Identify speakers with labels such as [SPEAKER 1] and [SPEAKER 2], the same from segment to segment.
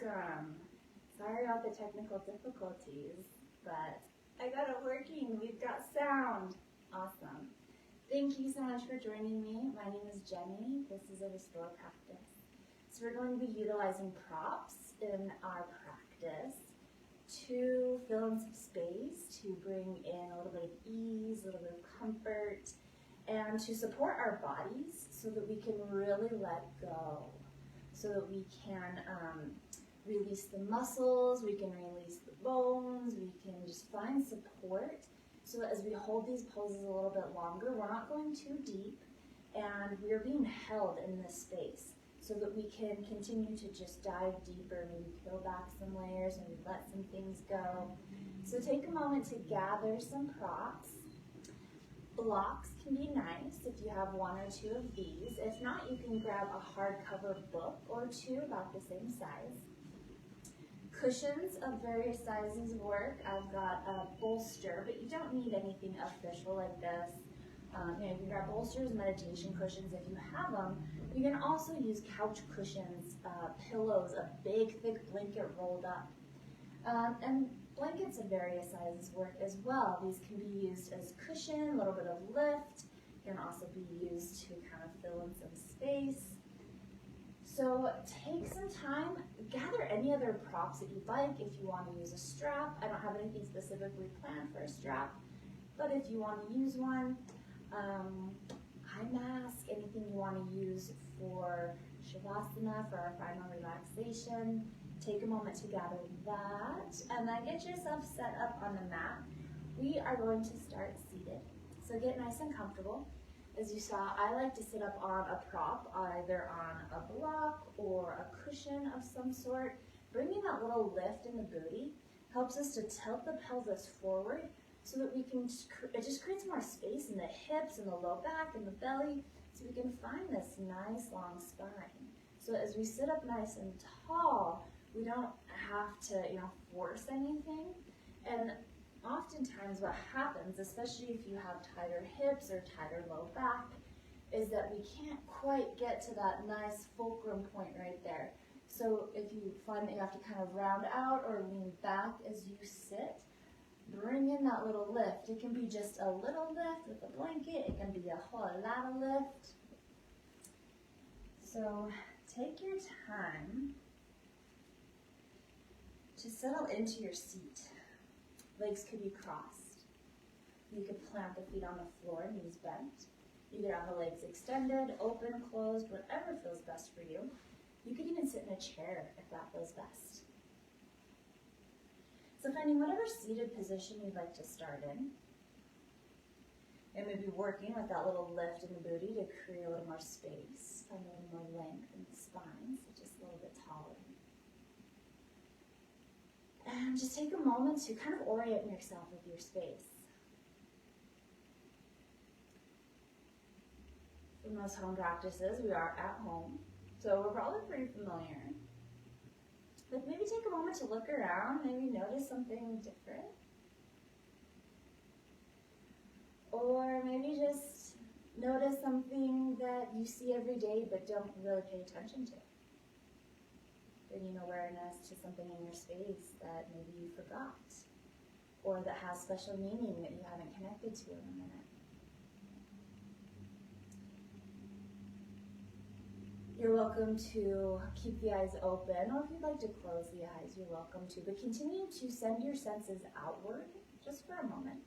[SPEAKER 1] welcome. Sorry about the technical difficulties, but I got it working. We've got sound. Awesome. Thank you so much for joining me. My name is Jenny. This is a Restore practice. So we're going to be utilizing props in our practice to fill in some space, to bring in a little bit of ease, a little bit of comfort, and to support our bodies so that we can really let go, so that we can release the muscles, we can release the bones, we can just find support so that as we hold these poses a little bit longer, we're not going too deep and we're being held in this space so that we can continue to just dive deeper, maybe peel back some layers, maybe let some things go. So take a moment to gather some props. Blocks can be nice if you have one or two of these. If not, you can grab a hardcover book or two about the same size. Cushions of various sizes work. I've got a bolster, but you don't need anything official like this. You can grab bolsters, meditation cushions if you have them. You can also use couch cushions, pillows, a big thick blanket rolled up. And blankets of various sizes work as well. These can be used as cushion, a little bit of lift. Can also be used to kind of fill in some space. So take some time, gather any other props that you'd like. If you want to use a strap, I don't have anything specifically planned for a strap, but if you want to use one, eye mask, anything you want to use for Shavasana, for our final relaxation. Take a moment to gather that, and then get yourself set up on the mat. We are going to start seated, so get nice and comfortable. As you saw, I like to sit up on a prop, either on a block or a cushion of some sort. Bringing that little lift in the booty helps us to tilt the pelvis forward so that we can, it just creates more space in the hips and the low back and the belly, so we can find this nice long spine. So as we sit up nice and tall, we don't have to, force anything. And oftentimes what happens, especially if you have tighter hips or tighter low back, is that we can't quite get to that nice fulcrum point right there. So if you find that you have to kind of round out or lean back as you sit, bring in that little lift. It can be just a little lift with a blanket. It can be a whole lot of lift. So take your time to settle into your seat. Legs could be crossed. You could plant the feet on the floor, knees bent. You could have the legs extended, open, closed, whatever feels best for you. You could even sit in a chair if that feels best. So finding whatever seated position you'd like to start in. And maybe working with that little lift in the booty to create a little more space, find a little more length in the spine, so just a little bit taller. And just take a moment to kind of orient yourself with your space. For most home practices, we are at home, so we're probably pretty familiar. But maybe take a moment to look around, maybe notice something different. Or maybe just notice something that you see every day but don't really pay attention to. Bringing awareness to something in your space that maybe you forgot, or that has special meaning that you haven't connected to in a minute. You're welcome to keep the eyes open, or if you'd like to close the eyes, you're welcome to, but continue to send your senses outward just for a moment.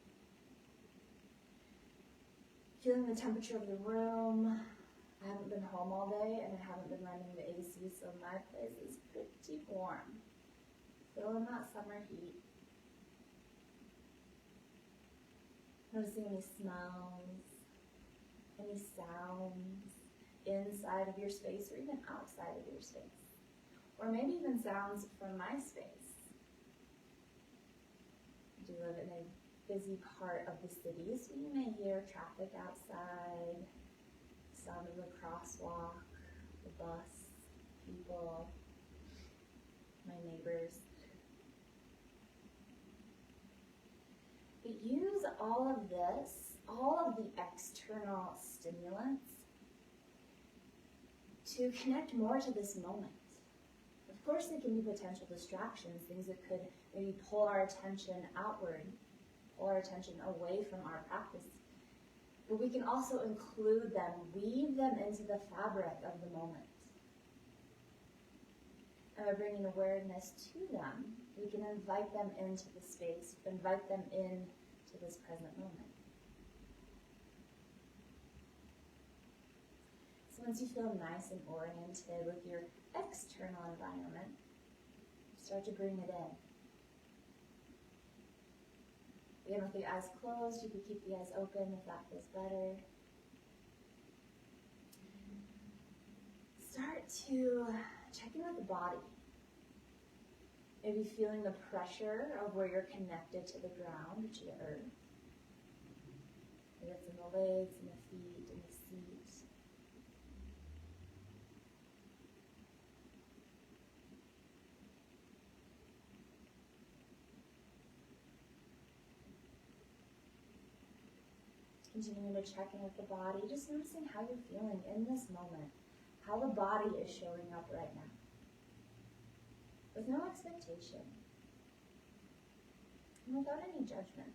[SPEAKER 1] Feeling the temperature of the room. I haven't been home all day, and I haven't been running the AC, so my place is pretty warm. Feeling that summer heat. Noticing any smells, any sounds inside of your space or even outside of your space. Or maybe even sounds from my space. I do live in a busy part of the city, so you may hear traffic outside, sound of the crosswalk, the bus, people, my neighbors. But use all of this, all of the external stimulants, to connect more to this moment, the Of course, there can be potential distractions, things that could maybe pull our attention outward, pull our attention away from our practice. But we can also include them, weave them into the fabric of the moment. And by bringing awareness to them, we can invite them into the space, invite them into this present moment. So once you feel nice and oriented with your external environment, start to bring it in. Again, with the eyes closed, you can keep the eyes open if that feels better. Start to check in with the body. Maybe feeling the pressure of where you're connected to the ground, to the earth. Maybe it's in the legs, in the feet, in the seat. Continuing to check in with the body, just noticing how you're feeling in this moment, how the body is showing up right now. With no expectation, and without any judgment.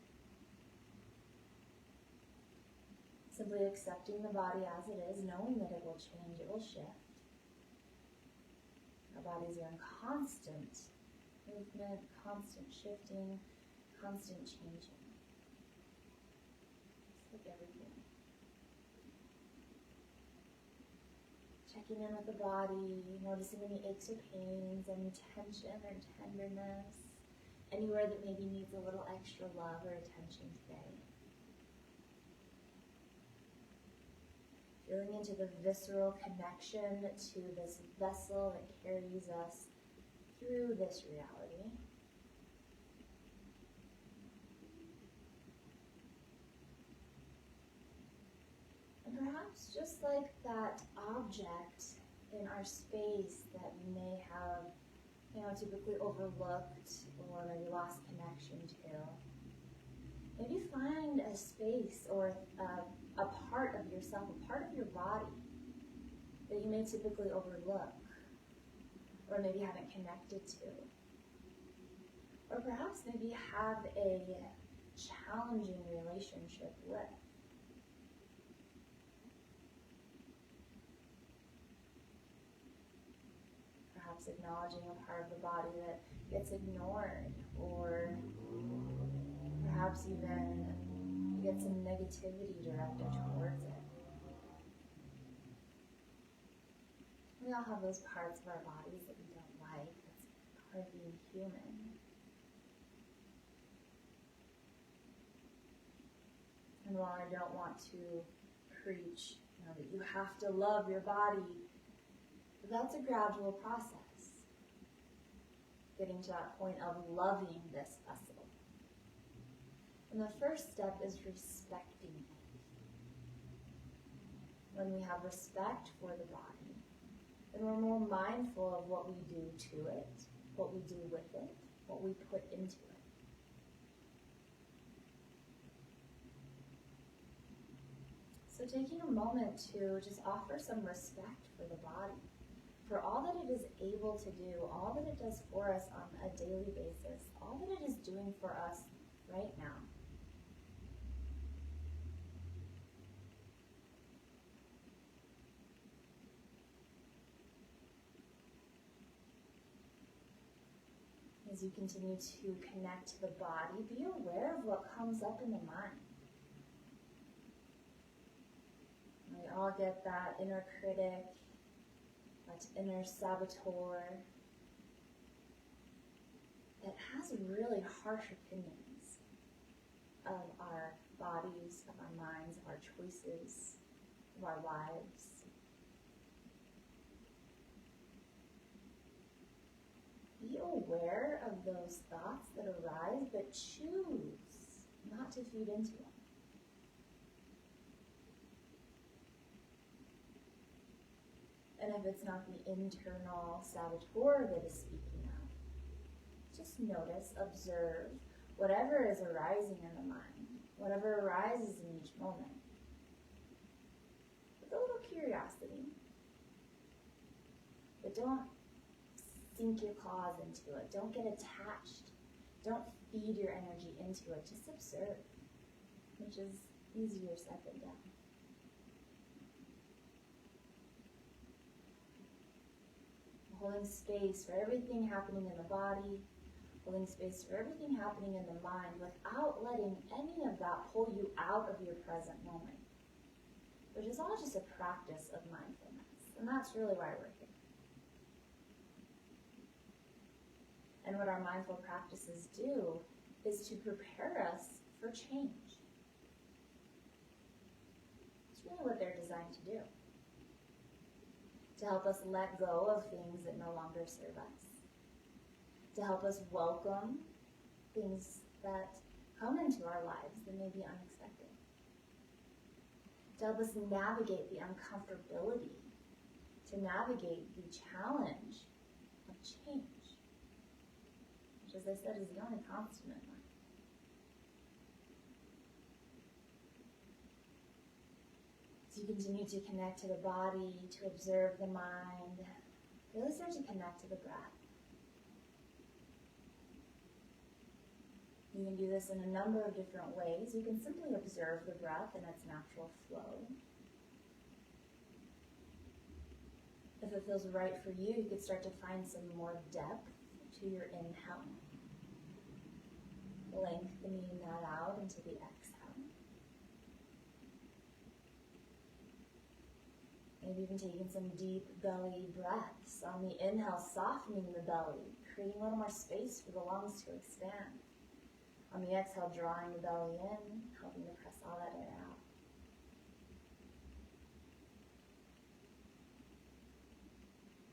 [SPEAKER 1] Simply accepting the body as it is, knowing that it will change, it will shift. Our bodies are in constant movement, constant shifting, constant changing. Everything. Checking in with the body, noticing any aches or pains, any tension or tenderness, anywhere that maybe needs a little extra love or attention today. Feeling into the visceral connection to this vessel that carries us through this reality. Perhaps just like that object in our space that we may have, typically overlooked or maybe lost connection to. Maybe find a space or a part of yourself, a part of your body that you may typically overlook or maybe haven't connected to. Or perhaps maybe have a challenging relationship with. Perhaps acknowledging a part of the body that gets ignored, or perhaps even you get some negativity directed towards it. We all have those parts of our bodies that we don't like. That's part of being human. And while I don't want to preach, that you have to love your body, that's a gradual process. Getting to that point of loving this vessel. And the first step is respecting it. When we have respect for the body, then we're more mindful of what we do to it, what we do with it, what we put into it. So taking a moment to just offer some respect for the body, for all that it is able to do, all that it does for us on a daily basis, all that it is doing for us right now. As you continue to connect to the body, be aware of what comes up in the mind. We all get that inner critic, that inner saboteur that has really harsh opinions of our bodies, of our minds, of our choices, of our lives. Be aware of those thoughts that arise, but choose not to feed into them. And if it's not the internal saboteur that is speaking out, just notice, observe whatever is arising in the mind, whatever arises in each moment, with a little curiosity. But don't sink your claws into it. Don't get attached. Don't feed your energy into it. Just observe, which is easier said than done. Holding space for everything happening in the body, holding space for everything happening in the mind without letting any of that pull you out of your present moment, which is all just a practice of mindfulness. And that's really why we're here. And what our mindful practices do is to prepare us for change. It's really what they're designed to do. To help us let go of things that no longer serve us. To help us welcome things that come into our lives that may be unexpected. To help us navigate the uncomfortability. To navigate the challenge of change. Which, as I said, is the only constant in life. You continue to connect to the body, to observe the mind, really start to connect to the breath. You can do this in a number of different ways. You can simply observe the breath in its natural flow. If it feels right for you, you could start to find some more depth to your inhale, lengthening that out into the exhale. Maybe even taking some deep belly breaths. On the inhale, softening the belly, creating a little more space for the lungs to expand. On the exhale, drawing the belly in, helping to press all that air out.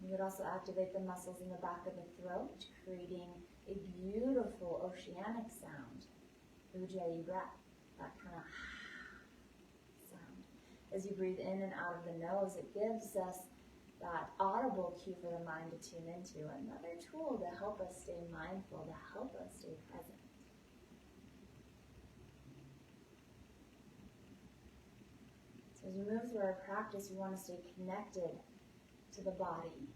[SPEAKER 1] You would also activate the muscles in the back of the throat, creating a beautiful oceanic sound. Ujjayi breath, that kind of sound. As you breathe in and out of the nose, it gives us that audible cue for the mind to tune into. Another tool to help us stay mindful, to help us stay present. So as we move through our practice, we want to stay connected to the body.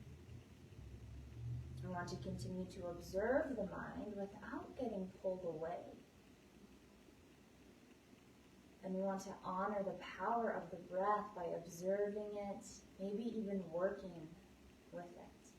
[SPEAKER 1] We want to continue to observe the mind without getting pulled away. And we want to honor the power of the breath by observing it, maybe even working with it.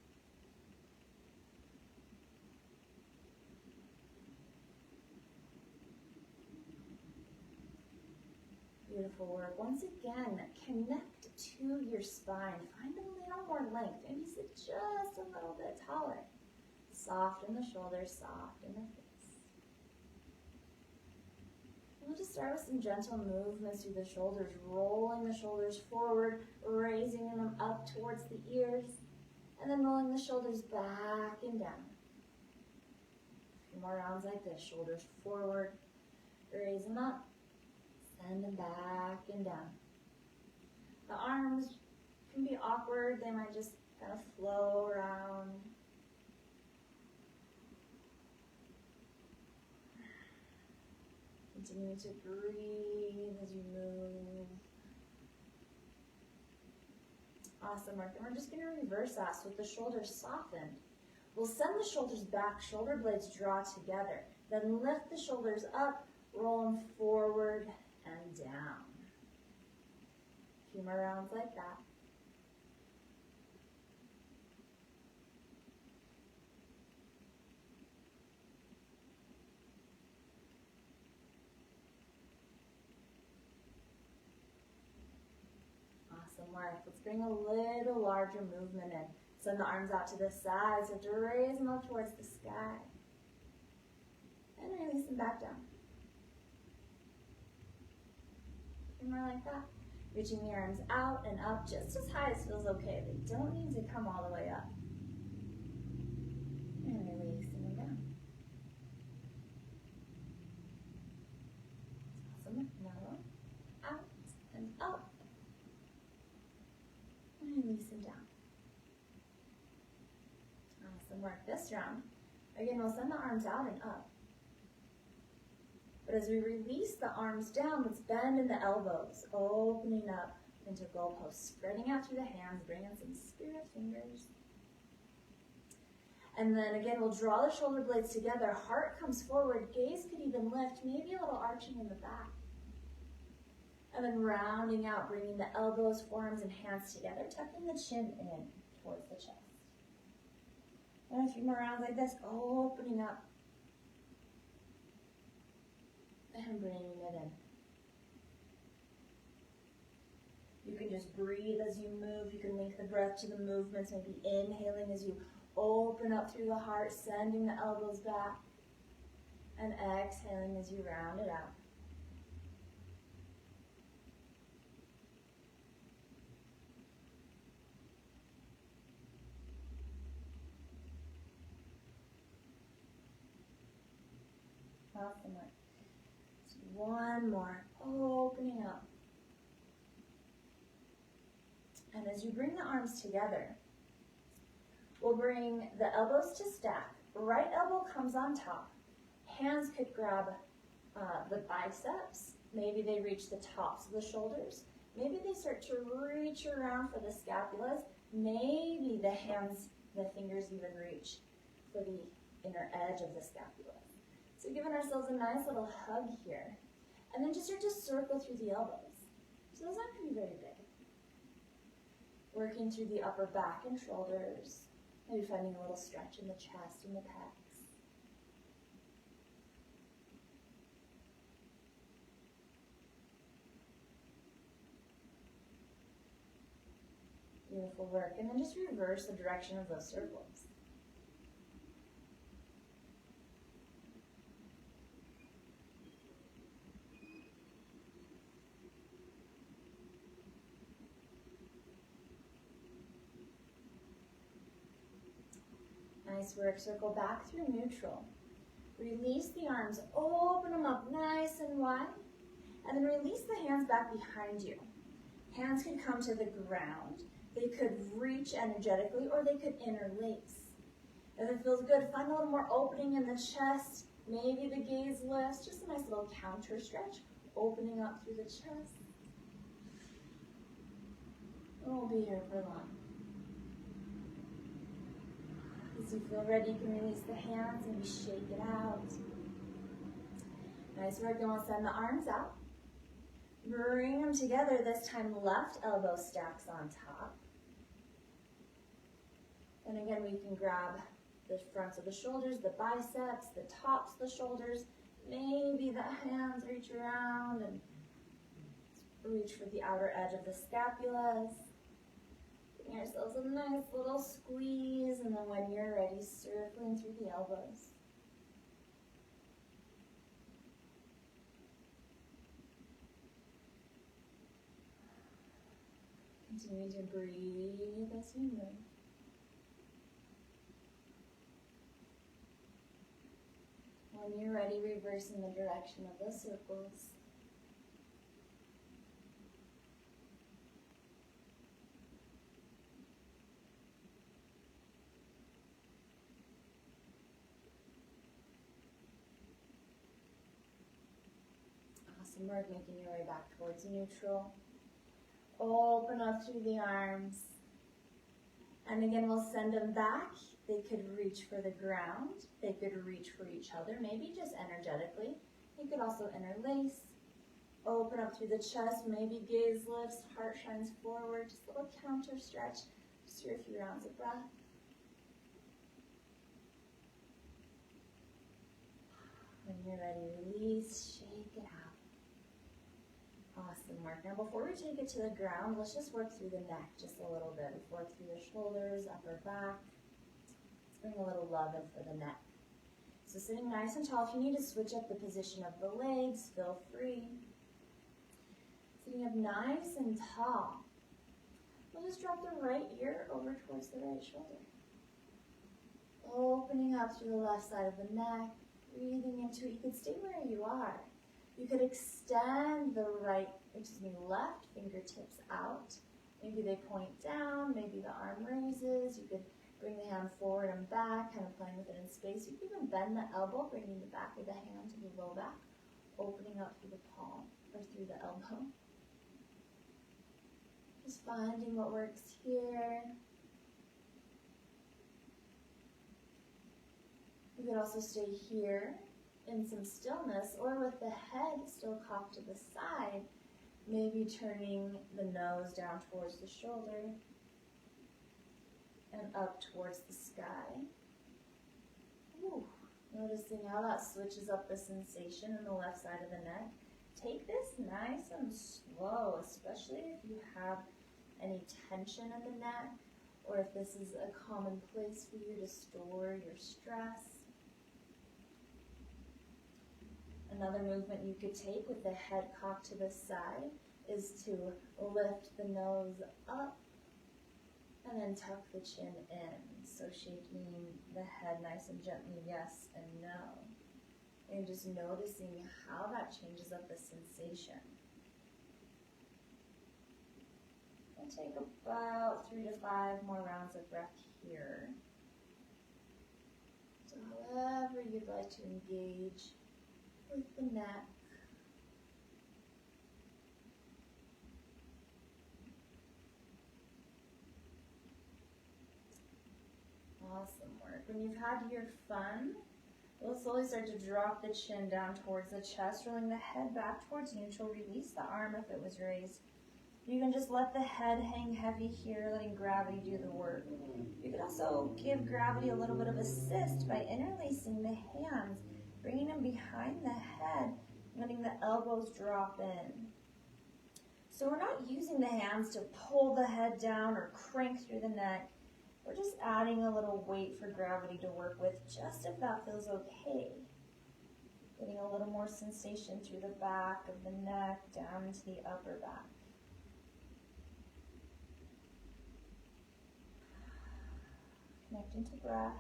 [SPEAKER 1] Beautiful work. Once again, connect to your spine. Find a little more length. Maybe sit just a little bit taller. Soft in the shoulders, soft in the face. We'll just start with some gentle movements through the shoulders, rolling the shoulders forward, raising them up towards the ears, and then rolling the shoulders back and down. A few more rounds like this, shoulders forward, raise them up, send them back and down. The arms can be awkward, they might just kind of flow around. Continue to breathe as you move. Awesome work. And we're just going to reverse that so with the shoulders softened. We'll send the shoulders back, shoulder blades draw together. Then lift the shoulders up, roll them forward and down. A few more rounds like that. Work. Let's bring a little larger movement in. Send the arms out to the sides, so to raise them up towards the sky. And release them back down. A few more like that. Reaching the arms out and up just as high as feels okay. They don't need to come all the way up. And releasing them down. Awesome. Now out and up. And release them down. Awesome work. This round, again, we'll send the arms out and up. But as we release the arms down, let's bend in the elbows, opening up into goalposts, spreading out through the hands, bringing some spirit fingers. And then again, we'll draw the shoulder blades together. Heart comes forward. Gaze could even lift. Maybe a little arching in the back. And then rounding out, bringing the elbows, forearms, and hands together. Tucking the chin in towards the chest. And a few more rounds like this. Opening up. And bringing it in. You can just breathe as you move. You can link the breath to the movements. Maybe inhaling as you open up through the heart, sending the elbows back. And exhaling as you round it out. Awesome. So one more. Opening up. And as you bring the arms together, we'll bring the elbows to stack. Right elbow comes on top. Hands could grab the biceps. Maybe they reach the tops of the shoulders. Maybe they start to reach around for the scapulas. Maybe the hands, the fingers even reach for the inner edge of the scapula. So giving ourselves a nice little hug here. And then just start to circle through the elbows. So those aren't going to be very big. Working through the upper back and shoulders. Maybe finding a little stretch in the chest and the pecs. Beautiful work. And then just reverse the direction of those circles. Nice work. Circle back through neutral. Release the arms. Open them up nice and wide. And then release the hands back behind you. Hands could come to the ground. They could reach energetically or they could interlace. If it feels good, find a little more opening in the chest. Maybe the gaze lifts. Just a nice little counter stretch. Opening up through the chest. We'll be here for long. As you feel ready, you can release the hands and shake it out. Nice work. Then we'll send the arms out. Bring them together. This time, left elbow stacks on top. And again, we can grab the fronts of the shoulders, the biceps, the tops of the shoulders. Maybe the hands reach around and reach for the outer edge of the scapulas. Giving ourselves a nice little squeeze, and then when you're ready, circling through the elbows. Continue to breathe as you move. When you're ready, reversing the direction of the circles. Awesome work, making your way back towards neutral. Open up through the arms. And again, we'll send them back. They could reach for the ground. They could reach for each other, maybe just energetically. You could also interlace. Open up through the chest. Maybe gaze lifts, heart shines forward. Just a little counter stretch. Just for a few rounds of breath. When you're ready, release, shake it out. Awesome work. Now before we take it to the ground, let's just work through the neck just a little bit. We've worked through the shoulders, upper back. Let's bring a little love in for the neck. So sitting nice and tall. If you need to switch up the position of the legs, feel free. Sitting up nice and tall. We'll just drop the right ear over towards the right shoulder. Opening up through the left side of the neck. Breathing into it. You could stay where you are. You could extend the left fingertips out. Maybe they point down, maybe the arm raises. You could bring the hand forward and back, kind of playing with it in space. You could even bend the elbow, bringing the back of the hand to the low back, opening up through the palm or through the elbow. Just finding what works here. could also stay here in some stillness, or with the head still cocked to the side, maybe turning the nose down towards the shoulder and up towards the sky. Ooh. Noticing how that switches up the sensation in the left side of the neck. Take this nice and slow, especially if you have any tension in the neck, or if this is a common place for you to store your stress. Another movement you could take with the head cocked to the side is to lift the nose up and then tuck the chin in. So shaking the head nice and gently, yes and no. And just noticing how that changes up the sensation. And take about 3 to 5 more rounds of breath here. So however you'd like to engage with the neck. Awesome work. When you've had your fun, we'll slowly start to drop the chin down towards the chest, rolling the head back towards neutral. Release the arm if it was raised. You can just let the head hang heavy here, letting gravity do the work. You can also give gravity a little bit of assist by interlacing the hands, bringing them behind the head, letting the elbows drop in. So we're not using the hands to pull the head down or crank through the neck. We're just adding a little weight for gravity to work with, just if that feels okay. Getting a little more sensation through the back of the neck, down into the upper back. Connecting to breath.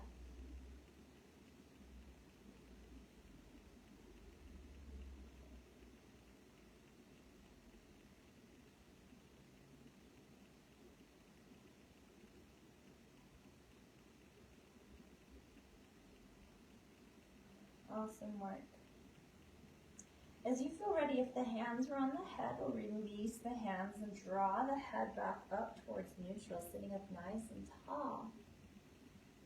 [SPEAKER 1] Awesome work. As you feel ready, if the hands are on the head, we'll release the hands and draw the head back up towards neutral, sitting up nice and tall.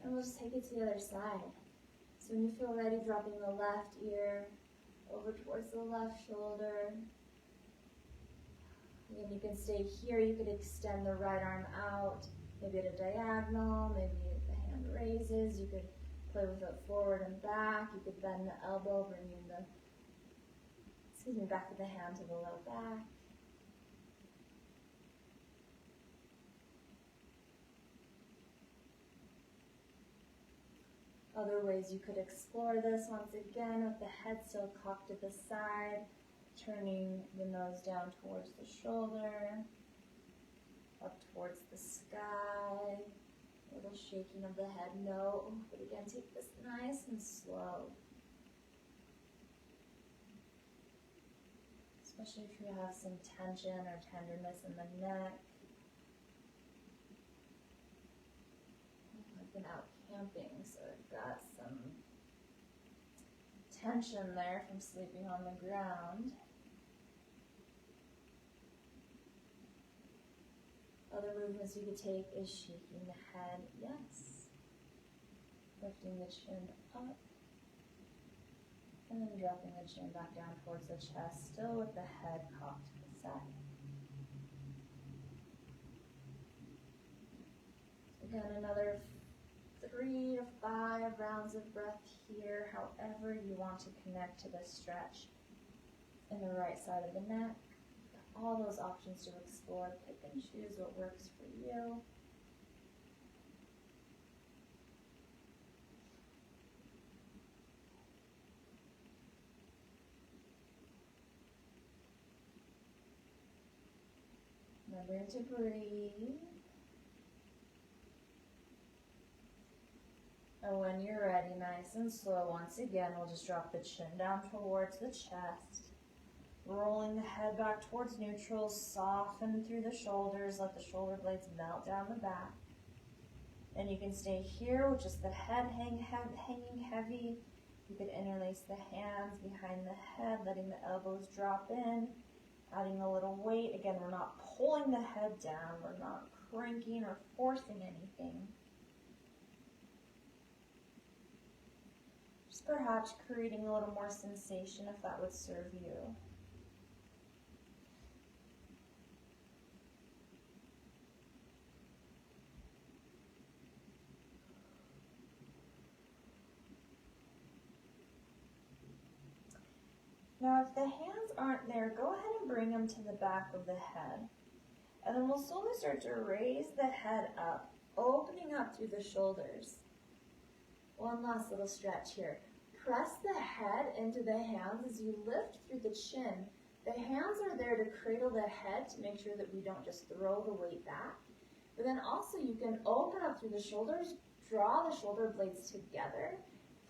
[SPEAKER 1] And we'll just take it to the other side. So when you feel ready, dropping the left ear over towards the left shoulder. Again, you can stay here. You could extend the right arm out, maybe at a diagonal, maybe the hand raises. You could play with it forward and back. You could bend the elbow, bringing the back of the hand to the low back. Other ways you could explore this, once again, with the head still cocked to the side, turning the nose down towards the shoulder, up towards the sky. A little shaking of the head, no. But again, take this nice and slow. Especially if you have some tension or tenderness in the neck. I've been out camping, so I've got some tension there from sleeping on the ground. Other movements you could take is shaking the head, yes. Lifting the chin up. And then dropping the chin back down towards the chest, still with the head cocked to the side. Again, another 3 to 5 rounds of breath here, however you want to connect to the stretch in the right side of the neck. All those options to explore. Pick and choose what works for you. Remember to breathe. And when you're ready, nice and slow, once again, we'll just drop the chin down towards the chest. Rolling the head back towards neutral, soften through the shoulders, let the shoulder blades melt down the back. And you can stay here with just the head hanging heavy. You could interlace the hands behind the head, letting the elbows drop in, adding a little weight. Again, we're not pulling the head down, we're not cranking or forcing anything.
[SPEAKER 2] Just perhaps creating a little more sensation if that would serve you. Now, if the hands aren't there, go ahead and bring them to the back of the head. And then we'll slowly start to raise the head up, opening up through the shoulders. One last little stretch here. Press the head into the hands as you lift through the chin. The hands are there to cradle the head to make sure that we don't just throw the weight back. But then also you can open up through the shoulders, draw the shoulder blades together,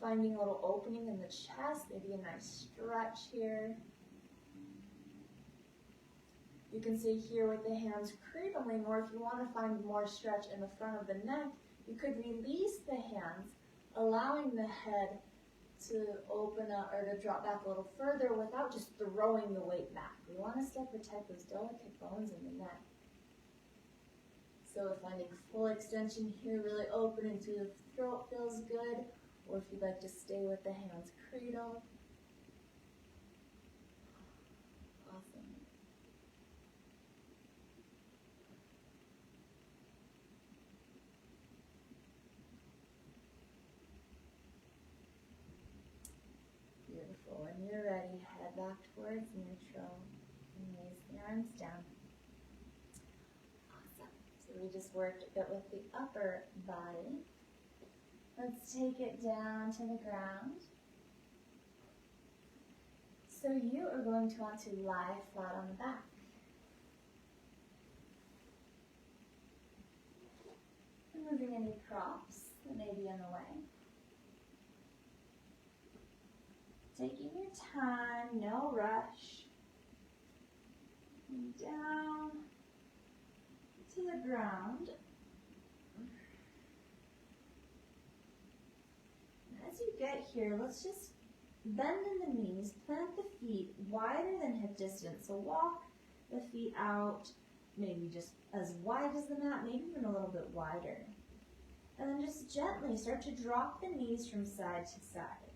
[SPEAKER 2] finding a little opening in the chest, maybe a nice stretch here. You can stay here with the hands cradling, or if you want to find more stretch in the front of the neck, you could release the hands, allowing the head to open up or to drop back a little further without just throwing the weight back. We want to still protect those delicate bones in the neck. So finding full extension here, really opening through the throat feels good. Or if you'd like to stay with the hands cradle. Awesome. Beautiful. When you're ready, head back towards neutral and raise the arms down. Awesome. So we just worked a bit with the upper body. Let's take it down to the ground. So you are going to want to lie flat on the back. Removing any props that may be in the way. Taking your time, no rush. And down to the ground. As you get here, let's just bend in the knees, plant the feet wider than hip distance. So walk the feet out, maybe just as wide as the mat, maybe even a little bit wider. And then just gently start to drop the knees from side to side.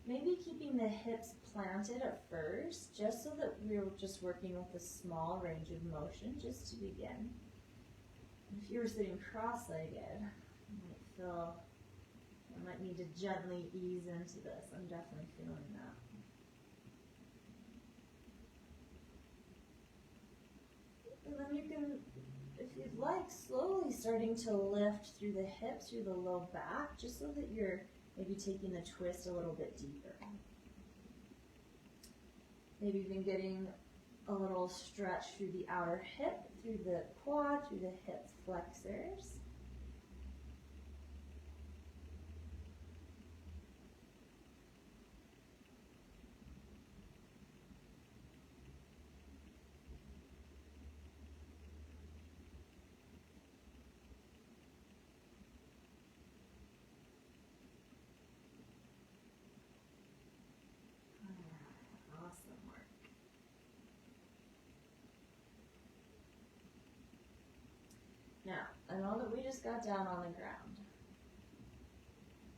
[SPEAKER 2] Maybe keeping the hips planted at first, just so that we're just working with a small range of motion, just to begin. If you were sitting cross-legged, you might feel I might need to gently ease into this. I'm definitely feeling that. And then you can, if you'd like, slowly starting to lift through the hips, through the low back, just so that you're maybe taking the twist a little bit deeper. Maybe even getting a little stretch through the outer hip, through the quad, through the hip flexors. Now, I know that we just got down on the ground,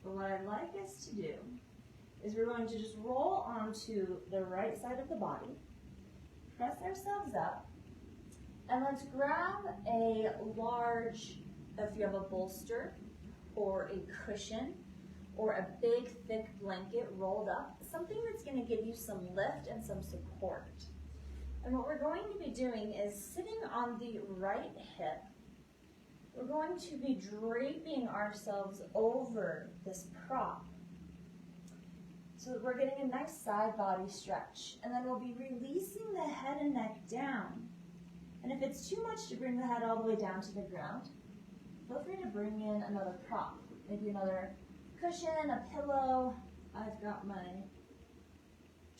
[SPEAKER 2] but what I'd like us to do is we're going to just roll onto the right side of the body, press ourselves up, and let's grab a large, if you have a bolster or a cushion or a big thick blanket rolled up, something that's going to give you some lift and some support. And what we're going to be doing is sitting on the right hip. We're going to be draping ourselves over this prop so that we're getting a nice side body stretch. And then we'll be releasing the head and neck down. And if it's too much to bring the head all the way down to the ground, feel free to bring in another prop, maybe another cushion, a pillow. I've got my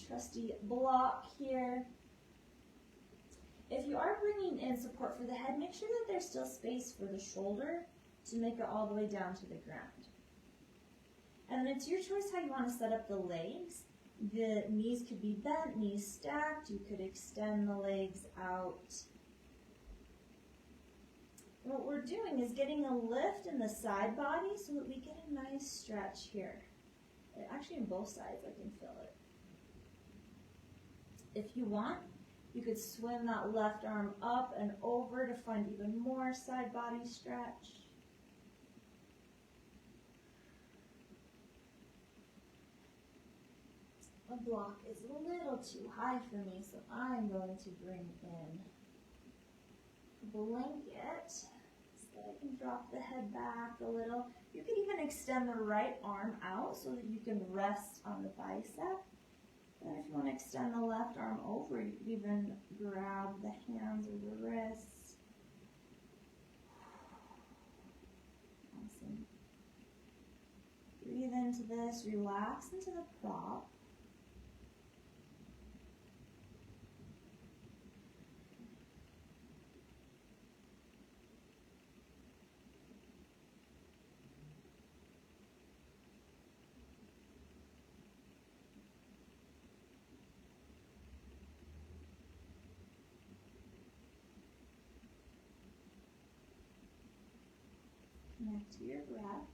[SPEAKER 2] trusty block here. If you are bringing in support for the head, make sure that there's still space for the shoulder to make it all the way down to the ground. And then it's your choice how you want to set up the legs. The knees could be bent, knees stacked. You could extend the legs out. And what we're doing is getting a lift in the side body so that we get a nice stretch here Actually, in both sides, I can feel it. If you want, you could swim that left arm up and over to find even more side body stretch. The block is a little too high for me, so I'm going to bring in a blanket so that I can drop the head back a little. You can even extend the right arm out so that you can rest on the bicep. And if you want to extend the left arm over, you can even grab the hands or the wrists. Awesome. Breathe into this, relax into the prop. Connect to your breath.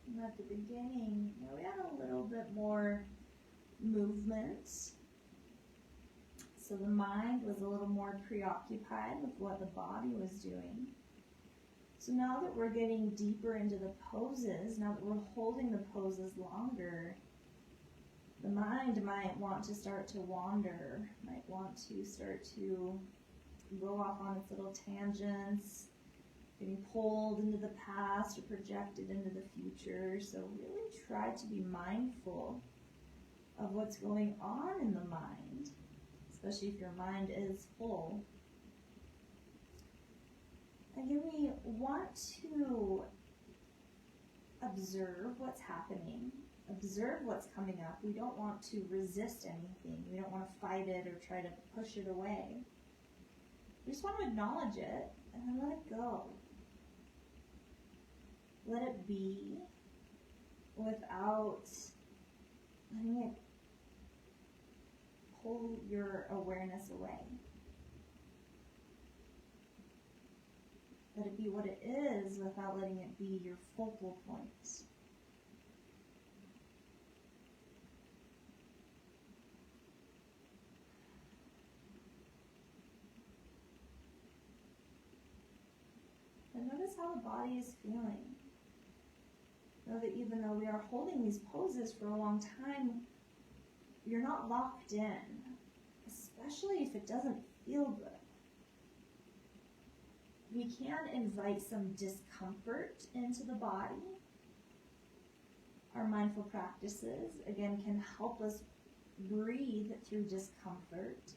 [SPEAKER 2] And at the beginning, we had a little bit more movement. So the mind was a little more preoccupied with what the body was doing. So now that we're getting deeper into the poses, now that we're holding the poses longer, the mind might want to start to wander, might want to start to go off on its little tangents, getting pulled into the past or projected into the future. So really try to be mindful of what's going on in the mind, especially if your mind is full. Again, we want to observe what's happening, observe what's coming up. We don't want to resist anything. We don't want to fight it or try to push it away. We just want to acknowledge it and then let it go. Let it be without letting it pull your awareness away. Let it be what it is without letting it be your focal point. And notice how the body is feeling. Know that even though we are holding these poses for a long time, you're not locked in, especially if it doesn't feel good. We can invite some discomfort into the body. Our mindful practices, again, can help us breathe through discomfort,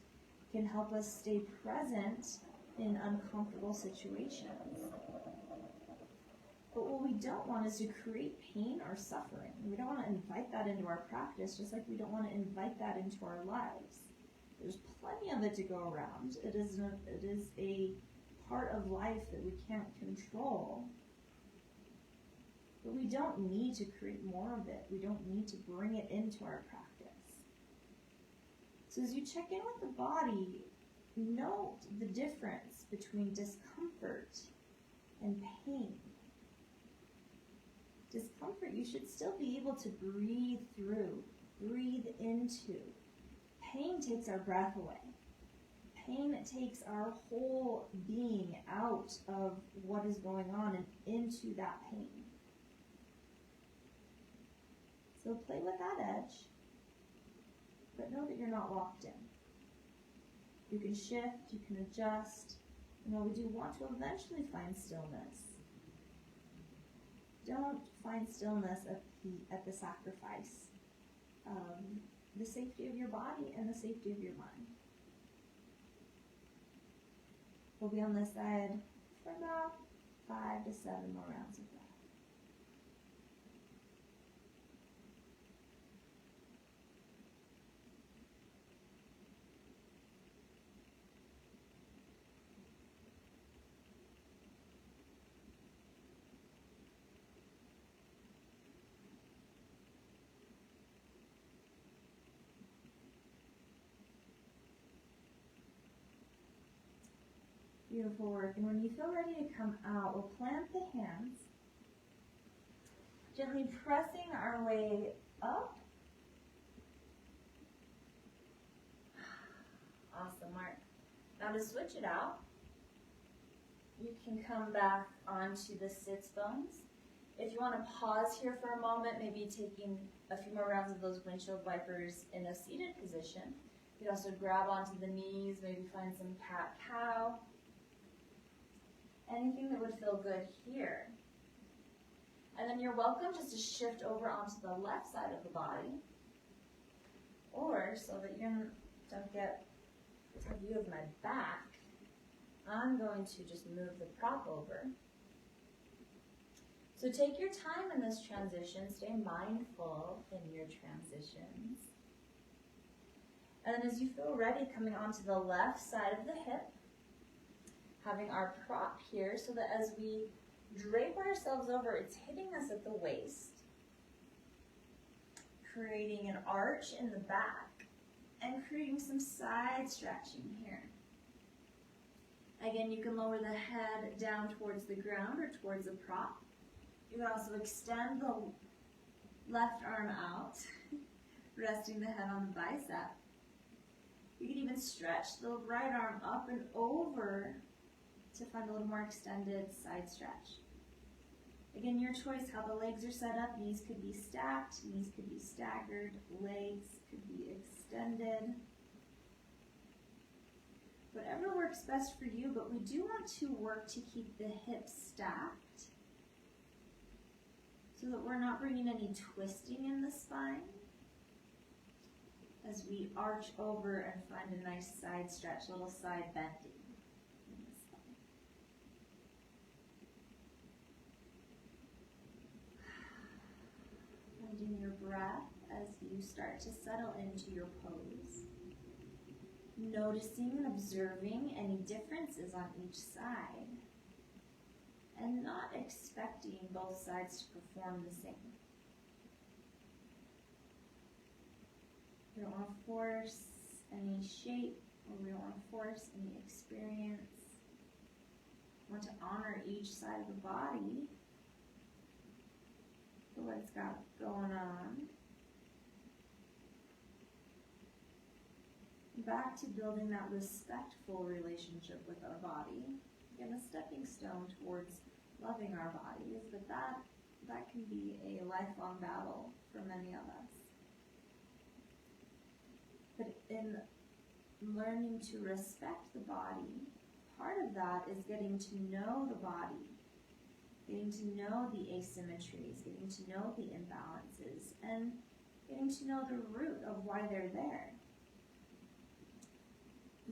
[SPEAKER 2] can help us stay present in uncomfortable situations. But what we don't want is to create pain or suffering. We don't want to invite that into our practice, just like we don't want to invite that into our lives. There's plenty of it to go around. It is a part of life that we can't control. But we don't need to create more of it. We don't need to bring it into our practice. So as you check in with the body, note the difference between discomfort and pain. Discomfort, you should still be able to breathe through, breathe into. Pain takes our breath away. Pain takes our whole being out of what is going on and into that pain. So play with that edge, but know that you're not locked in. You can shift, you can adjust. We do want to eventually find stillness. Don't find stillness at the sacrifice of the safety of your body and the safety of your mind. We'll be on this side for about 5 to 7 more rounds of breath. Beautiful work. And when you feel ready to come out, we'll plant the hands, gently pressing our way up. Awesome, Mark. Now to switch it out, you can come back onto the sits bones. If you want to pause here for a moment, maybe taking a few more rounds of those windshield wipers in a seated position. You can also grab onto the knees, maybe find some cat-cow. Anything that would feel good here. And then you're welcome just to shift over onto the left side of the body, or so that you don't get a view of my back, I'm going to just move the prop over. So take your time in this transition. Stay mindful in your transitions. And then as you feel ready, coming onto the left side of the hip, having our prop here so that as we drape ourselves over, it's hitting us at the waist, creating an arch in the back, and creating some side stretching here. Again, you can lower the head down towards the ground or towards the prop. You can also extend the left arm out, resting the head on the bicep. You can even stretch the right arm up and over to find a little more extended side stretch. Again, your choice how the legs are set up. Knees could be stacked, knees could be staggered, legs could be extended. Whatever works best for you, but we do want to work to keep the hips stacked so that we're not bringing any twisting in the spine as we arch over and find a nice side stretch, a little side bending in the spine. Finding your breath as you start to settle into your pose. Noticing and observing any differences on each side, and not expecting both sides to perform the same. We don't want to force any shape, or we don't want to force any experience. We want to honor each side of the body for what it's got going on. Back to building that respectful relationship with our body. Again, a stepping stone towards loving our bodies, but that can be a lifelong battle for many of us. But in learning to respect the body, part of that is getting to know the body, getting to know the asymmetries, getting to know the imbalances, and getting to know the root of why they're there.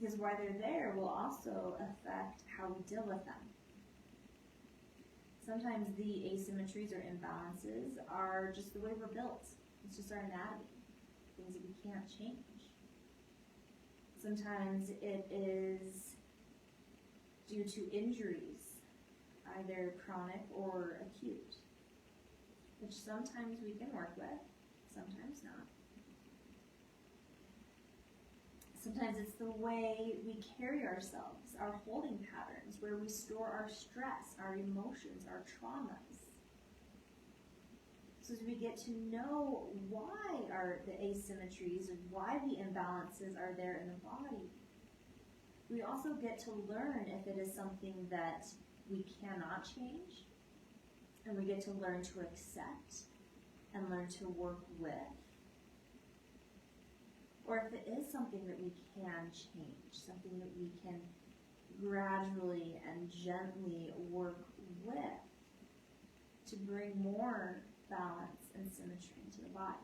[SPEAKER 2] Because why they're there will also affect how we deal with them. Sometimes the asymmetries or imbalances are just the way we're built. It's just our anatomy, things that we can't change. Sometimes it is due to injuries, either chronic or acute, which sometimes we can work with, sometimes not. Sometimes it's the way we carry ourselves, our holding patterns, where we store our stress, our emotions, our traumas. So as we get to know why are the asymmetries and why the imbalances are there in the body, we also get to learn if it is something that we cannot change, and we get to learn to accept and learn to work with. Or if it is something that we can change, something that we can gradually and gently work with to bring more balance and symmetry into the body.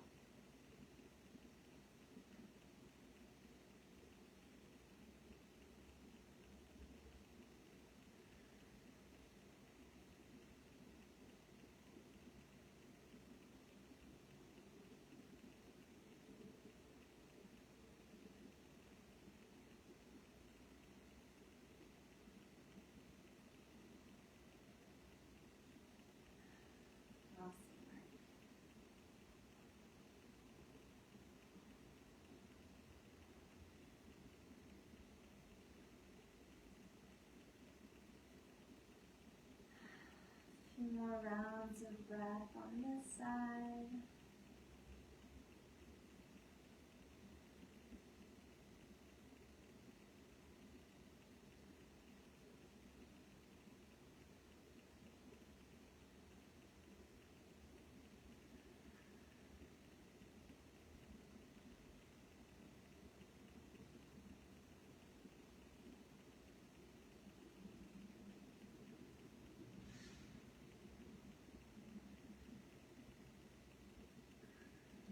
[SPEAKER 2] of breath on this side.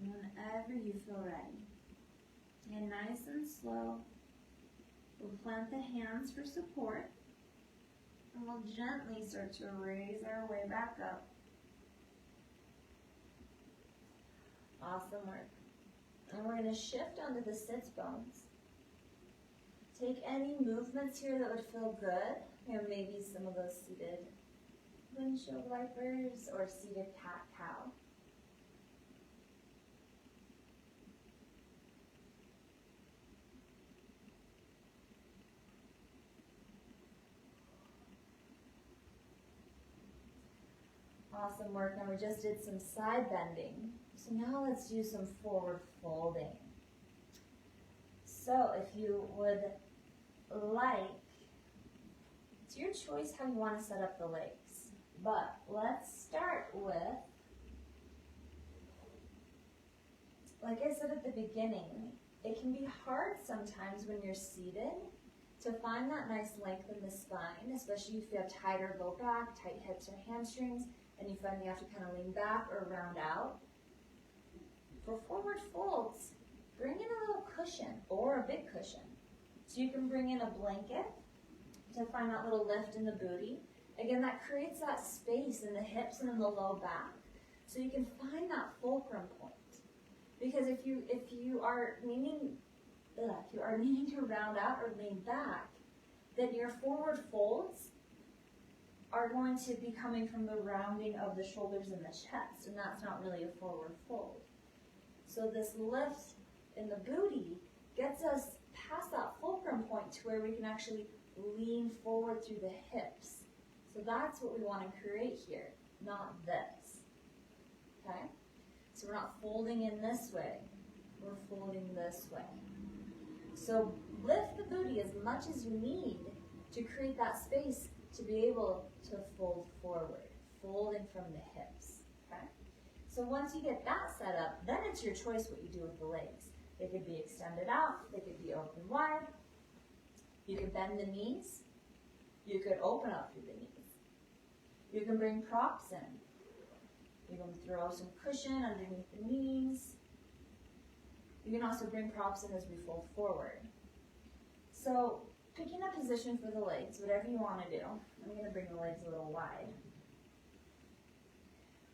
[SPEAKER 2] Whenever you feel ready. And nice and slow, we'll plant the hands for support, and we'll gently start to raise our way back up. Awesome work. And we're going to shift onto the sits bones. Take any movements here that would feel good. Maybe some of those seated windshield wipers or seated cat-cow. Awesome work. Now we just did some side bending. So now let's do some forward folding. So if you would like, it's your choice how you want to set up the legs. But let's start with, like I said at the beginning, it can be hard sometimes when you're seated to find that nice length in the spine, especially if you have tighter low back, tight hips or hamstrings, and you find you have to kind of lean back or round out. For forward folds, bring in a little cushion or a big cushion. So you can bring in a blanket to find that little lift in the booty. Again, that creates that space in the hips and in the low back, so you can find that fulcrum point. Because if you are needing to round out or lean back, then your forward folds are going to be coming from the rounding of the shoulders and the chest, and that's not really a forward fold. So this lift in the booty gets us past that fulcrum point to where we can actually lean forward through the hips. So that's what we want to create here, not this. Okay? So we're not folding in this way, we're folding this way. So lift the booty as much as you need to create that space to be able to fold forward, folding from the hips. Okay? So once you get that set up, then it's your choice what you do with the legs. They could be extended out, they could be open wide. You could bend the knees. You could open up through the knees. You can bring props in. You can throw some cushion underneath the knees. You can also bring props in as we fold forward. So picking a position for the legs, whatever you want to do. I'm going to bring the legs a little wide.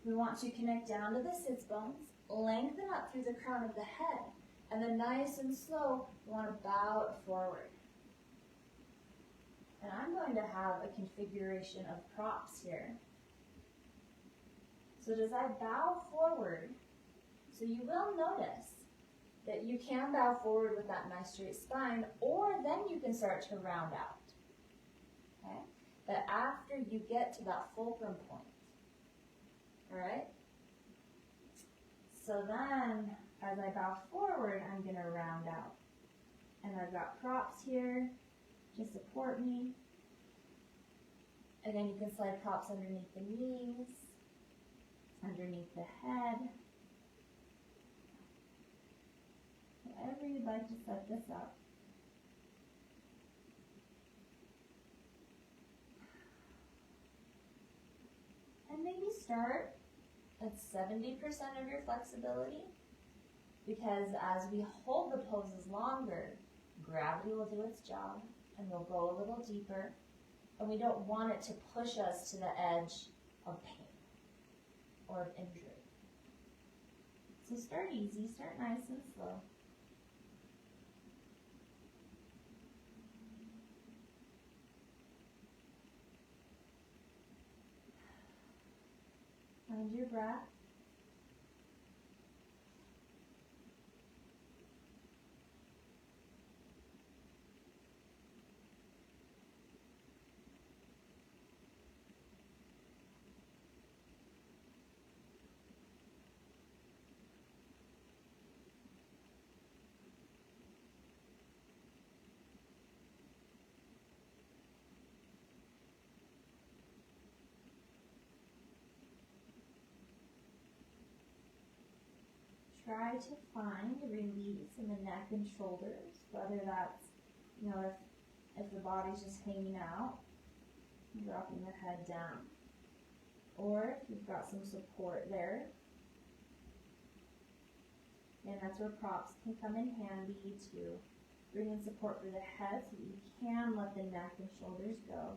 [SPEAKER 2] We want to connect down to the sits bones, lengthen up through the crown of the head, and then nice and slow, we want to bow it forward. And I'm going to have a configuration of props here. So as I bow forward, so you will notice that you can bow forward with that nice straight spine, or then you can start to round out. Okay? But after you get to that fulcrum point. All right? So then, as I bow forward, I'm going to round out. And I've got props here to support me. Again, you can slide props underneath the knees, underneath the head. However you'd like to set this up. And maybe start at 70% of your flexibility, because as we hold the poses longer, gravity will do its job and we'll go a little deeper, and we don't want it to push us to the edge of pain or of injury. So start easy, start nice and slow. Find your breath. try to find release in the neck and shoulders, whether that's, if the body's just hanging out, dropping the head down. Or if you've got some support there, and that's where props can come in handy to bring in support for the head so that you can let the neck and shoulders go.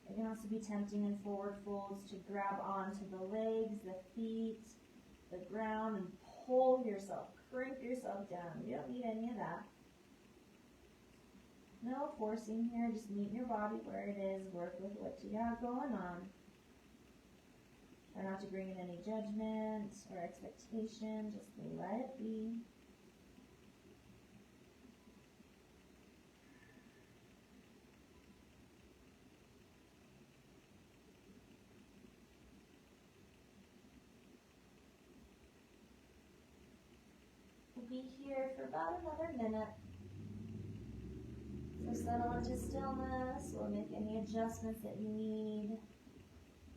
[SPEAKER 2] It can also be tempting in forward folds to grab onto the legs, the feet, the ground, and pull yourself, crank yourself down. You don't need any of that. No forcing here, just meet your body where it is, work with what you got going on. Try not to bring in any judgment or expectation, just let it be. We'll be here for about another minute. So settle into stillness. We'll make any adjustments that you need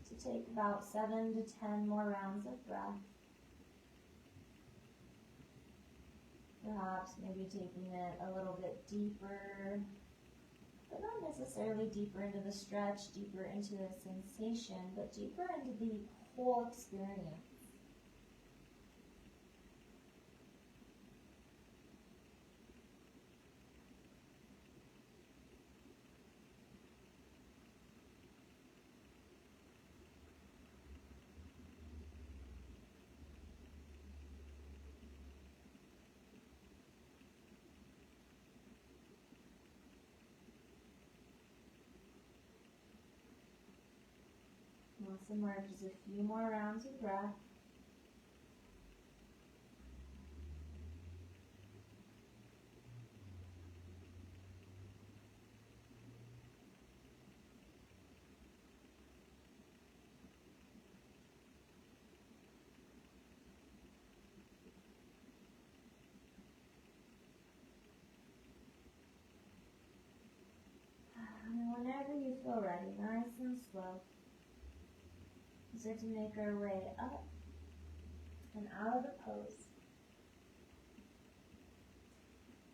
[SPEAKER 2] to take about 7 to 10 more rounds of breath. Perhaps maybe taking it a little bit deeper, but not necessarily deeper into the stretch, deeper into the sensation, but deeper into the whole experience. Awesome work. Just a few more rounds of breath. And whenever you feel ready, nice and slow, we start to make our way up and out of the pose.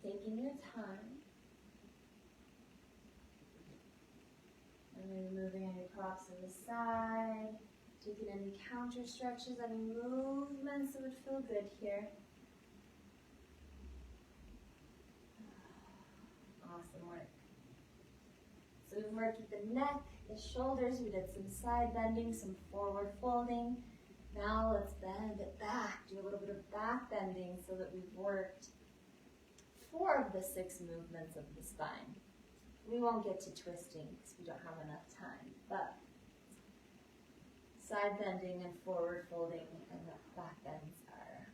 [SPEAKER 1] Taking your time.
[SPEAKER 2] And then moving any props to the side.
[SPEAKER 1] Taking any counter stretches, any movements that would feel good here. Awesome work. So we've worked with the neck, the shoulders, we did some side bending, some forward folding. Now let's bend it back, do a little bit of back bending so that we've worked 4 of the 6 movements of the spine. We won't get to twisting because we don't have enough time, but side bending and forward folding and the back bends are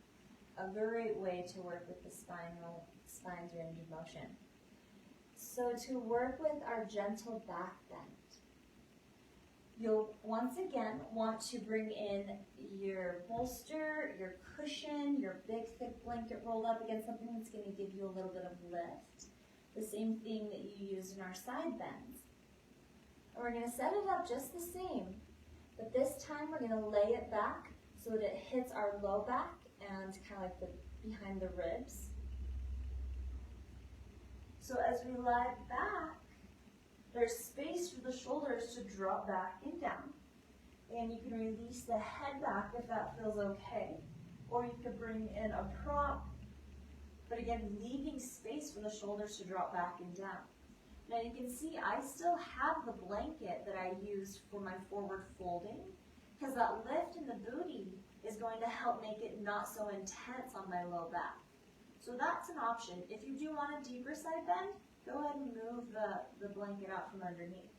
[SPEAKER 1] a great way to work with the spine's range of motion. So to work with our gentle back bend, you'll once again want to bring in your bolster, your cushion, your big thick blanket rolled up against something that's going to give you a little bit of lift. The same thing that you used in our side bends. And we're going to set it up just the same, but this time we're going to lay it back so that it hits our low back and kind of like behind the ribs. So as we lie back, there's space for the shoulders to drop back and down. And you can release the head back if that feels okay. Or you could bring in a prop, but again, leaving space for the shoulders to drop back and down. Now you can see I still have the blanket that I used for my forward folding, because that lift in the booty is going to help make it not so intense on my low back. So that's an option. If you do want a deeper side bend, go ahead and move the blanket out from underneath.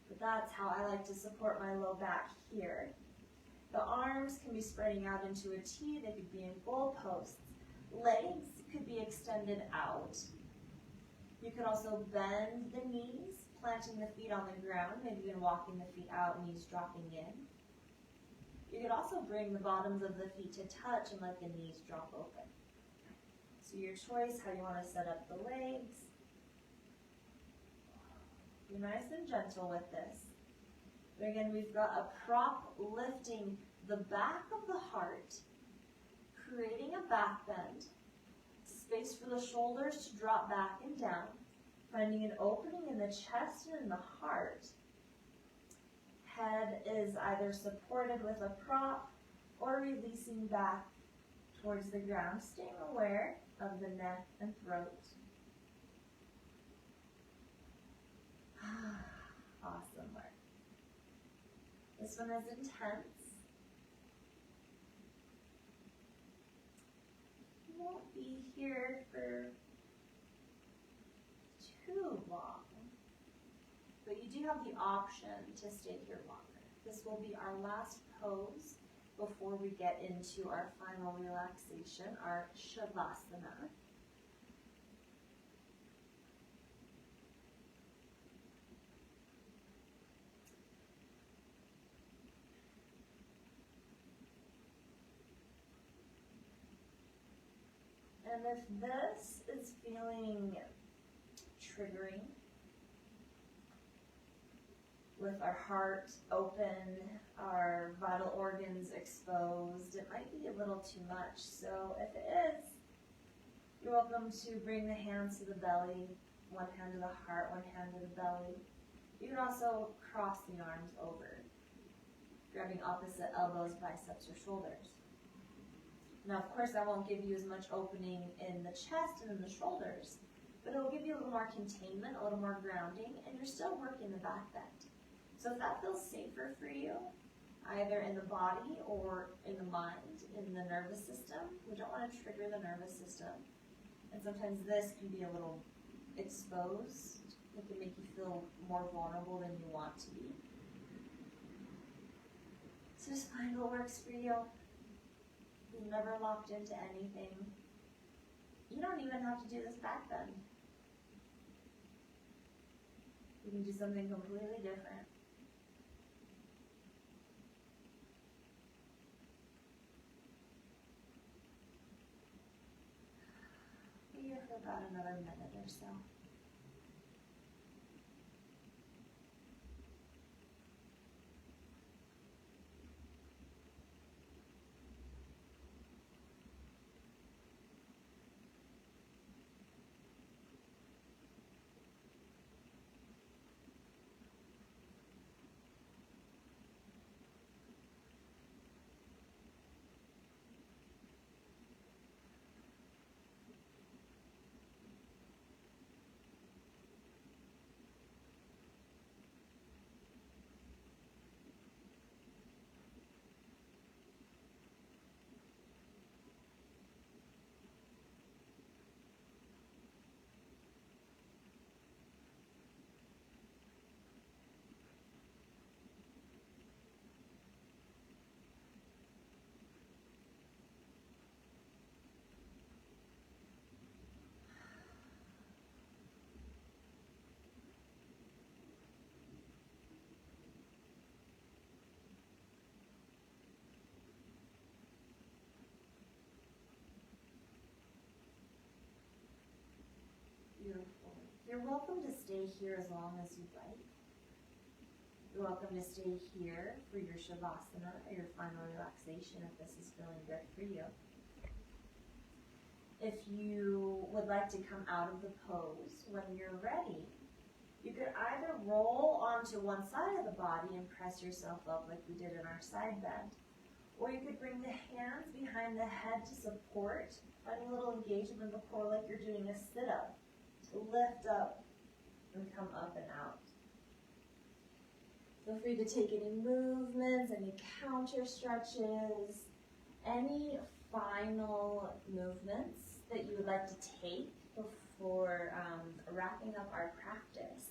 [SPEAKER 1] But that's how I like to support my low back here. The arms can be spreading out into a T. They could be in goalposts. Legs could be extended out. You could also bend the knees, planting the feet on the ground, maybe even walking the feet out, knees dropping in. You could also bring the bottoms of the feet to touch and let the knees drop open. So your choice, how you want to set up the legs. Be nice and gentle with this.
[SPEAKER 2] But again, we've got a prop lifting the back of the heart, creating a back bend, space for the shoulders to drop back and down, finding an opening in the chest and in the heart. Head is either supported with a prop or releasing back towards the ground, staying aware of the neck and throat. Awesome work. This one is intense. You won't be here for too long, but you do have the option to stay here longer. This will be our last pose before we get into our final relaxation, our Shavasana. And if this is feeling triggering, with our heart open, our vital organs exposed, it might be a little too much. So if it is, you're welcome to bring the hands to the belly, one hand to the heart, one hand to the belly. You can also cross the arms over, grabbing opposite elbows, biceps, or shoulders. Now, of course, I won't give you as much opening in the chest and in the shoulders, but it will give you a little more containment, a little more grounding, and you're still working the back bend. So if that feels safer for you, either in the body or in the mind, in the nervous system, we don't want to trigger the nervous system. And sometimes this can be a little exposed. It can make you feel more vulnerable than you want to be. So just find what works for you. You're never locked into anything. You don't even have to do this back bend. You can do something completely different. Be here for about another minute or so. Beautiful. You're welcome to stay here as long as you'd like. You're welcome to stay here for your Shavasana or your final relaxation if this is feeling good for you. If you would like to come out of the pose when you're ready, you could either roll onto one side of the body and press yourself up like we did in our side bend, or you could bring the hands behind the head to support, find a little engagement in the core like you're doing a sit-up, to lift up and come up and out. Feel free to take any movements, any counter stretches, any final movements that you would like to take before wrapping up our practice.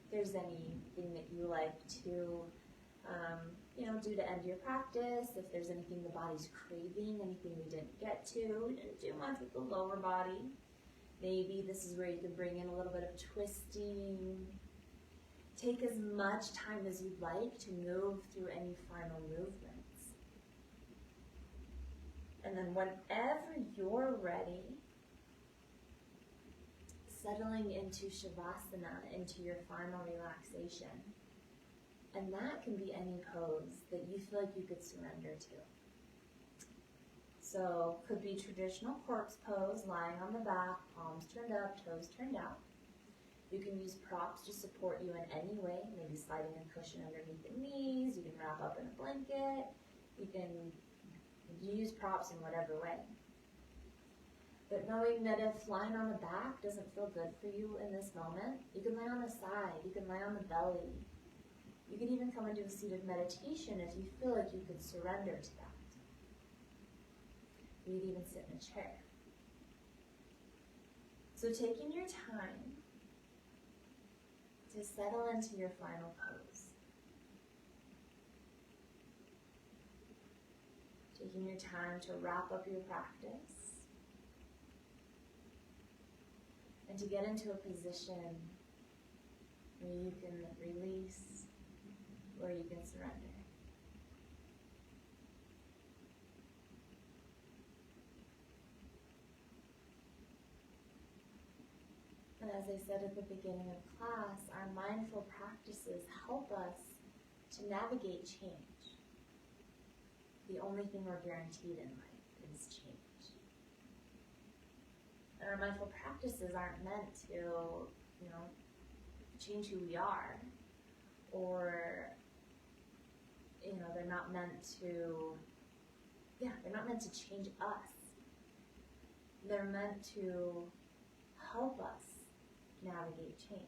[SPEAKER 2] If there's anything that you like to do to end your practice, if there's anything the body's craving, anything we didn't get to, we didn't do much with the lower body. Maybe this is where you can bring in a little bit of twisting. Take as much time as you'd like to move through any final movements. And then whenever you're ready, settling into Shavasana, into your final relaxation.
[SPEAKER 1] And that can be any pose that you feel like you could surrender to. So could be traditional corpse pose, lying on the back, palms turned up, toes turned out. You can use props to support you in any way, maybe sliding a cushion underneath the knees, you can wrap up in a blanket, you can use props in whatever way. But knowing that if lying on the back doesn't feel good for you in this moment, you can lay on the side, you can lay on the belly. You can even come into a seated meditation if you feel like you could surrender to that. You'd even sit in a chair. So taking your time to settle into your final pose. Taking your time to wrap up your practice and to get into a position where you can release, where you can surrender. And as I said at the beginning of class, our mindful practices help us to navigate change. The only thing we're guaranteed in life is change. And our mindful practices aren't meant to, change who we are, or, they're not meant to change us. They're meant to help us navigate change.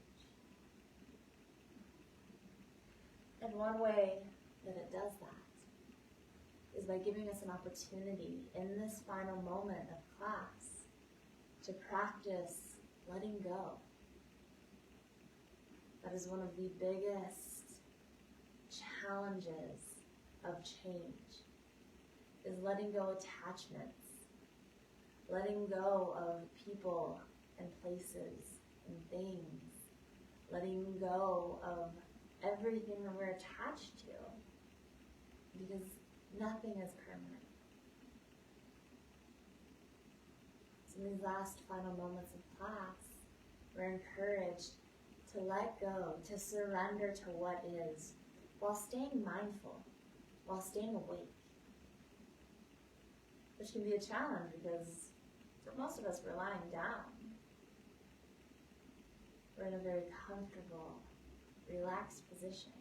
[SPEAKER 1] And one way that it does that is by giving us an opportunity in this final moment of class to practice letting go. That is one of the biggest challenges of change, is letting go attachments, letting go of people and places and things, letting go of everything that we're attached to, because nothing is permanent. So in these last final moments of class, we're encouraged to let go, to surrender to what is, while staying mindful, while staying awake. Which can be a challenge because for most of us, we're lying down. We're in a very comfortable, relaxed position.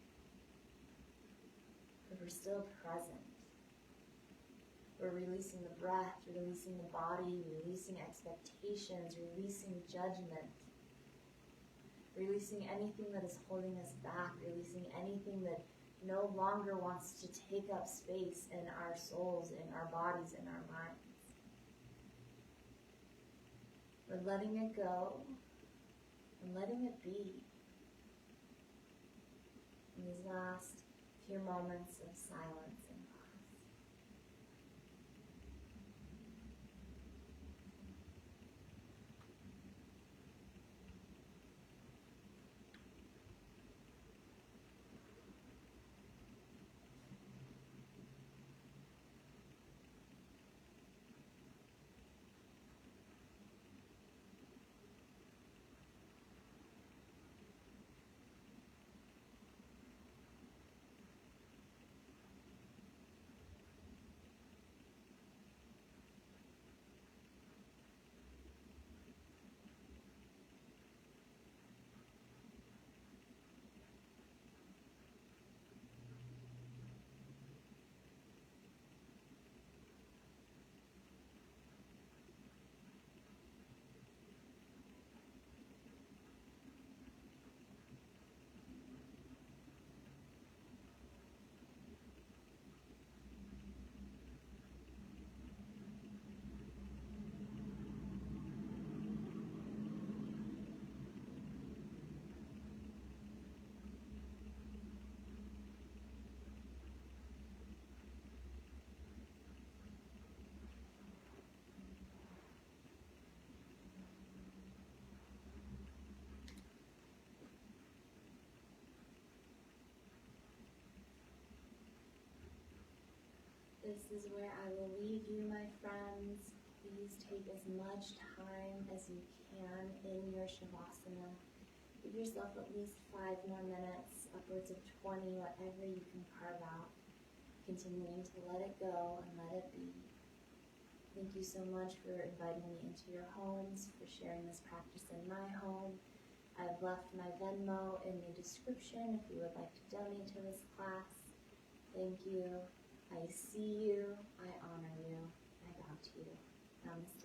[SPEAKER 1] But we're still present. We're releasing the breath, releasing the body, releasing expectations, releasing judgment, releasing anything that is holding us back, releasing anything that no longer wants to take up space in our souls, in our bodies, in our minds. We're letting it go and letting it be in these last few moments of silence and pause. This is where I will leave you, my friends. Please take as much time as you can in your Shavasana. Give yourself at least 5 more minutes, upwards of 20, whatever you can carve out. Continuing to let it go and let it be. Thank you so much for inviting me into your homes, for sharing this practice in my home. I've left my Venmo in the description if you would like to donate to this class. Thank you. I see you. I honor you. I bow to you. Namaste.